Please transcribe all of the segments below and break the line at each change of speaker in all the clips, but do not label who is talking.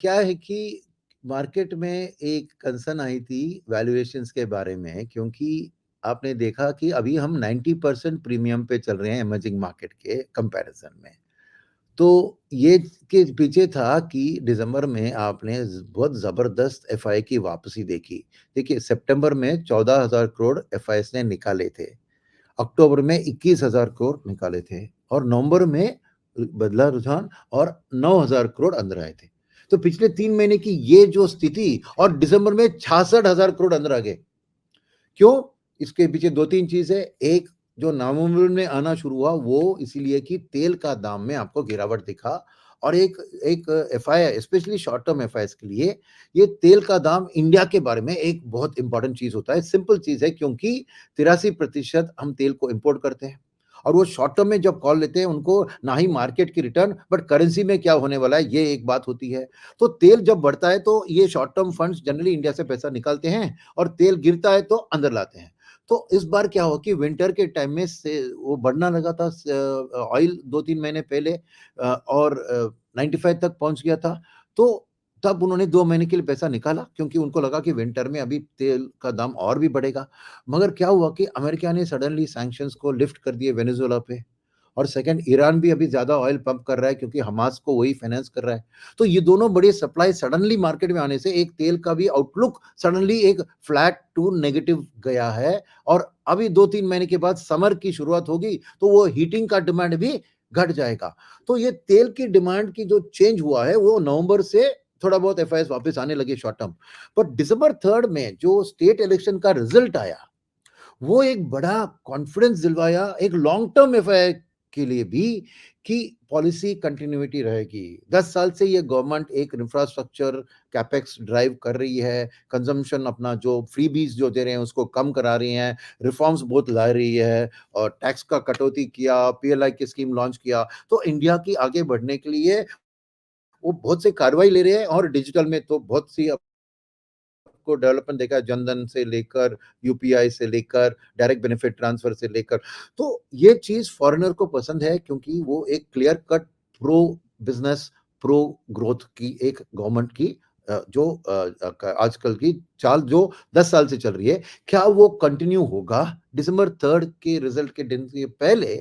क्या है कि मार्केट में एक कंसर्न आई थी वैल्यूएशंस के बारे में, क्योंकि आपने देखा कि अभी हम 90% प्रीमियम पे चल रहे हैं इमर्जिंग मार्केट के कंपैरिजन में। तो ये के पीछे था कि दिसंबर में आपने बहुत जबरदस्त एफआई की वापसी देखी। देखिए, सितंबर में 14,000 करोड़ एफआईएस ने निकाले थे, अक्टूबर में 21,000 करोड़ निकाले थे, और नवंबर में बदला रुझान और 9,000 करोड़ अंदर आए थे। तो पिछले 3 महीने की ये जो स्थिति, और दिसंबर में 66,000 करोड़ अंदर आ गए। क्यों? इसके पीछे दो तीन चीजें। एक, जो नवंबर में आना शुरू हुआ वो इसीलिए कि तेल का दाम में आपको गिरावट दिखा, और एक एक FI, specially short term FI के लिए ये तेल का दाम इंडिया के बारे में एक बहुत इंपॉर्टेंट चीज होता है। सिंपल चीज है, क्योंकि 83% हम तेल को इंपोर्ट करते हैं, और वो शॉर्ट टर्म में जब कॉल लेते हैं उनको ना ही मार्केट की रिटर्न बट करेंसी में क्या होने वाला है, ये एक बात होती है। तो तेल जब बढ़ता है तो ये short term funds generally India से पैसा निकालते हैं, और तेल गिरता है तो अंदर लाते हैं। तो इस बार क्या हुआ कि विंटर के टाइम में से वो बढ़ना लगा था, ऑयल 2-3 महीने पहले, और 95 तक पहुंच गया था। तो तब उन्होंने 2 महीने के लिए पैसा निकाला, क्योंकि उनको लगा कि विंटर में अभी तेल का दाम और भी बढ़ेगा। मगर क्या हुआ कि अमेरिका ने सडनली सैंक्शंस को लिफ्ट कर दिए वेनेजुएला पे, और सेकंड, ईरान भी अभी ज्यादा ऑयल पंप कर रहा है, क्योंकि हमास को वही फाइनेंस कर रहा है। तो ये दोनों बड़े सप्लाई सडनली मार्केट में आने से एक तेल का भी आउटलुक सडनली एक फ्लैट टू नेगेटिव गया है। और अभी 2-3 महीने के बाद समर की शुरुआत होगी तो वो हीटिंग का डिमांड भी घट जाएगा। तो ये तेल की डिमांड की जो चेंज हुआ है वो नवंबर से थोड़ा बहुत एफआईएस वापस आने लगे शॉर्ट टर्म। पर दिसंबर 3 में जो स्टेट इलेक्शन का रिजल्ट आया, वो एक बड़ा कॉन्फिडेंस दिलवाया एक लॉन्ग टर्म एफआई के लिए भी, कि पॉलिसी कंटिन्यूटी रहेगी। 10 साल से ये गवर्नमेंट एक इंफ्रास्ट्रक्चर कैपेक्स ड्राइव कर रही है, कंजम्पशन अपना जो फ्रीबीज जो दे रहे हैं उसको कम करा रही है, रिफॉर्म्स बहुत ला रही है, और टैक्स का कटौती किया, पीएलआई की स्कीम लॉन्च किया। तो इंडिया की आगे बढ़ने के लिए वो बहुत से कार्रवाई ले रहे हैं, और डिजिटल में तो बहुत सी को डेवलपमेंट देखा है, जनधन से लेकर यूपीआई से लेकर डायरेक्ट बेनिफिट ट्रांसफर से लेकर। तो ये चीज फॉरेनर को पसंद है, क्योंकि वो एक clear cut pro business, pro growth की एक गवर्नमेंट की जो आजकल की चाल जो 10 साल से चल रही है, क्या वो कंटिन्यू होगा? दिसंबर 3 के रिजल्ट के दिन से पहले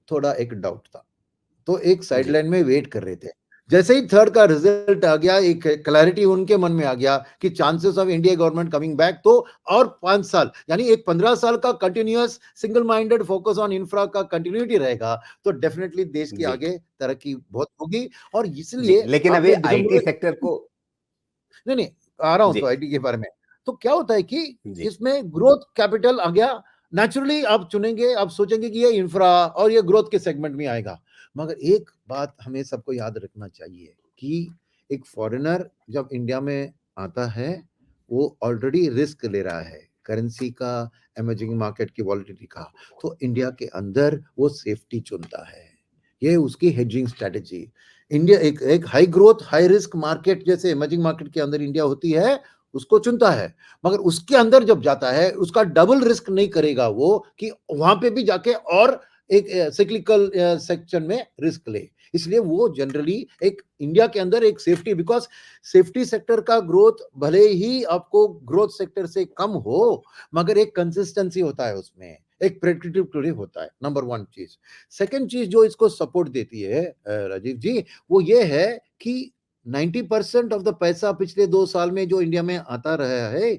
थोड़ा एक डाउट था, तो एक
जी।
साइडलाइन में वेट कर रहे थे। जैसे ही थर्ड का रिजल्ट आ गया, एक क्लैरिटी उनके मन में आ गया कि chances of India government coming back, तो और 5 साल यानी एक 15 साल का continuous single minded focus on infra का कंटिन्यूटी रहेगा, तो डेफिनेटली देश की
जी।
आगे तरक्की बहुत होगी। और
जी,
इसलिए
लेकिन अभी
आपने दिसंबर
आईटी
में,
सेक्टर को।
नहीं नहीं, आ रहा हूं
जी।
तो आईटी के बारे में। तो क्या होता है कि
जी।
इसमें ग्रोथ कैपिटल आ गया, नेचुरली आप चुनेंगे, आप सोचेंगे कि ये इंफ्रा और ये ग्रोथ के सेगमेंट में आएगा। मगर एक बात हमें सबको याद रखना चाहिए कि एक फॉरेनर जब इंडिया में आता है, वो ऑलरेडी रिस्क ले रहा है करेंसी का, इमर्जिंग मार्केट की वॉलिटिलिटी का। तो इंडिया के अंदर वो सेफ्टी चुनता है, ये उसकी हेजिंग स्ट्रेटेजी। इंडिया एक एक high growth high risk market जैसे इमर्जिंग मार्केट के अंदर इंडिया होती है, उसको चुनता है। मगर उसके अंदर जब जाता है उसका डबल रिस्क नहीं करेगा वो, कि वहां पे भी जाके और एक साइक्लिकल सेक्शन में रिस्क ले। इसलिए वो जनरली एक इंडिया के अंदर एक सेफ्टी, बिकॉज सेफ्टी सेक्टर का ग्रोथ भले ही आपको ग्रोथ सेक्टर से कम हो, मगर एक कंसिस्टेंसी होता है उसमें, एक प्रेडिक्टिव होता है। नंबर वन चीज। सेकंड चीज जो इसको सपोर्ट देती है राजीव जी, वो ये है कि 90% ऑफ द पैसा पिछले 2 साल में जो इंडिया में आता रहा है,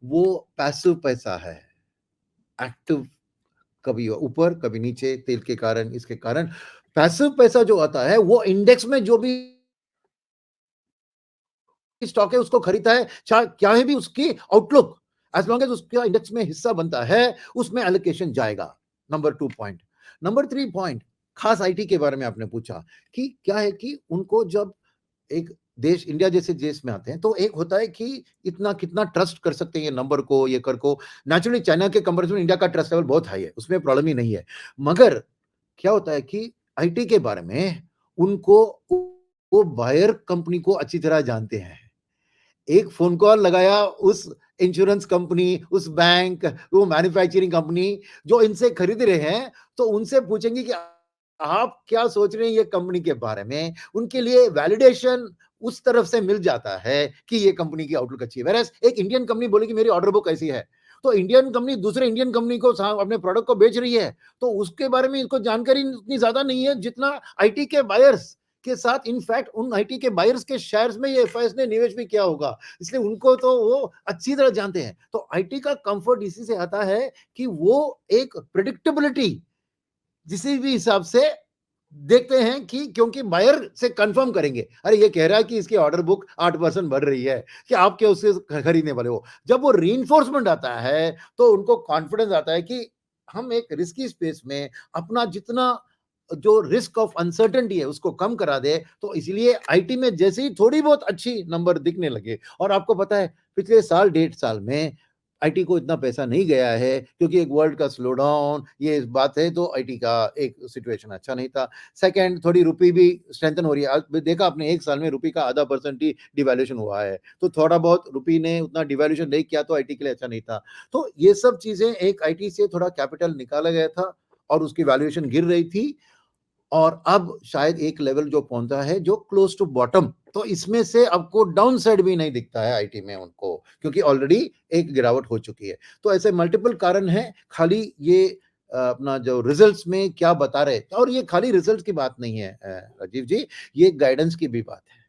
वो पैसिव पैसा है। एक्टिव कभी ऊपर कभी नीचे, तेल के कारण, इसके कारण पैसिव पैसा जो आता है वो इंडेक्स में जो भी स्टॉक है उसको खरीदता है, चाहे क्या है भी उसकी आउटलुक, एज लॉन्ग एज उसका इंडेक्स में हिस्सा बनता है, उसमें एलोकेशन जाएगा। Number 2 point. नंबर 3 पॉइंट, खास आईटी के बारे में आपने पूछा कि क्या है कि उनको जब एक देश इंडिया जैसे देश में आते हैं तो एक होता है कि इतना कितना ट्रस्ट कर सकते हैं ये नंबर को, ये कर को। नेचुरली चाइना के कंपेरिजन में इंडिया का ट्रस्ट लेवल बहुत हाई है, उसमें प्रॉब्लम ही नहीं है। मगर क्या होता है कि आईटी के बारे में उनको, वो बायर कंपनी को अच्छी तरह जानते हैं। एक फोन कॉल लगाया उस इंश्योरेंस कंपनी, उस बैंक, वो मैन्युफैक्चरिंग कंपनी जो इनसे खरीद रहे हैं, तो उनसे पूछेंगे कि आप क्या सोच रहे हैं ये कंपनी के बारे में? उनके लिए वैलिडेशन उस तरफ से मिल जाता है कि ये कंपनी की आउटलुक अच्छी है। व्हेयरएज़ एक इंडियन कंपनी बोलेगी मेरी ऑर्डर बुक ऐसी है, तो इंडियन कंपनी दूसरे इंडियन कंपनी को अपने प्रोडक्ट को बेच रही है, तो उसके बारे में इसको जानकारी उतनी ज़्यादा नहीं है जितना आईटी के बायर्स के साथ। इनफैक्ट उन आईटी के बायर्स के शेयर्स में ये एफआईएस ने निवेश भी किया होगा, इसलिए उनको तो वो अच्छी तरह जानते हैं। तो आईटी का कम्फर्ट इसी से आता है कि वो एक प्रेडिक्टेबिलिटी किसी भी हिसाब से देखते हैं कि क्योंकि बायर से कंफर्म करेंगे, अरे ये कह रहा है कि इसकी ऑर्डर बुक 8% बढ़ रही है, कि आप क्या उससे खरीदने वाले हो? जब वो रीइंफोर्समेंट आता है, तो उनको कॉन्फिडेंस आता है कि हम एक रिस्की स्पेस में अपना जितना जो रिस्क ऑफ अनसर्टेनिटी है उसको कम करा दे। तो इसलिए आईटी में जैसे ही थोड़ी बहुत अच्छी नंबर दिखने लगे, और आपको पता है पिछले साल 1.5 साल में आईटी को इतना पैसा नहीं गया है क्योंकि एक वर्ल्ड का स्लो डाउन ये बात है, तो आईटी का एक सिचुएशन अच्छा नहीं था। सेकंड, थोड़ी रुपी भी स्ट्रेंथन हो रही है। आज देखा आपने 1 साल में रुपी का आधा परसेंट ही डिवैल्यूएशन हुआ है, तो थोड़ा बहुत रुपी ने उतना डिवैल्यूएशन नहीं किया तो आईटी के लिए अच्छा नहीं था। तो ये सब चीजें, एक आईटी से थोड़ा कैपिटल निकाला गया था और उसकी वैल्यूएशन गिर रही थी, और अब शायद एक लेवल जो पहुंचा है जो क्लोज टू बॉटम, तो इसमें से आपको डाउन साइड भी नहीं दिखता है आईटी में उनको, क्योंकि ऑलरेडी एक गिरावट हो चुकी है। तो ऐसे मल्टीपल कारण हैं, खाली ये अपना जो रिजल्ट्स में क्या बता रहे, और ये खाली रिजल्ट्स की बात नहीं है राजीव जी, ये गाइडेंस की भी बात है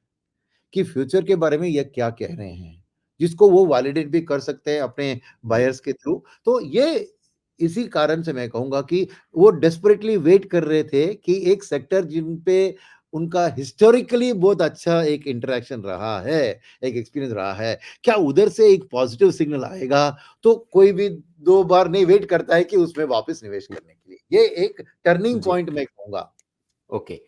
कि फ्यूचर के बारे में ये क्या कह रहे हैं, जिसको वो वैलिडेट भी कर सकते हैं अपने बायर्स के थ्रू। तो ये इसी कारण से मैं कहूँगा कि वो डेस्परेटली वेट कर रहे थे कि एक सेक्टर जिन पे उनका हिस्टोरिकली बहुत अच्छा एक इंटरैक्शन रहा है, एक एक्सपीरियंस रहा है, क्या उधर से एक पॉजिटिव सिग्नल आएगा, तो कोई भी 2 बार नहीं वेट करता है कि उसमें वापस निवेश करने के लिए। ये एक टर्निंग
जी,
पॉइंट मैं कहूँगा।
ओके।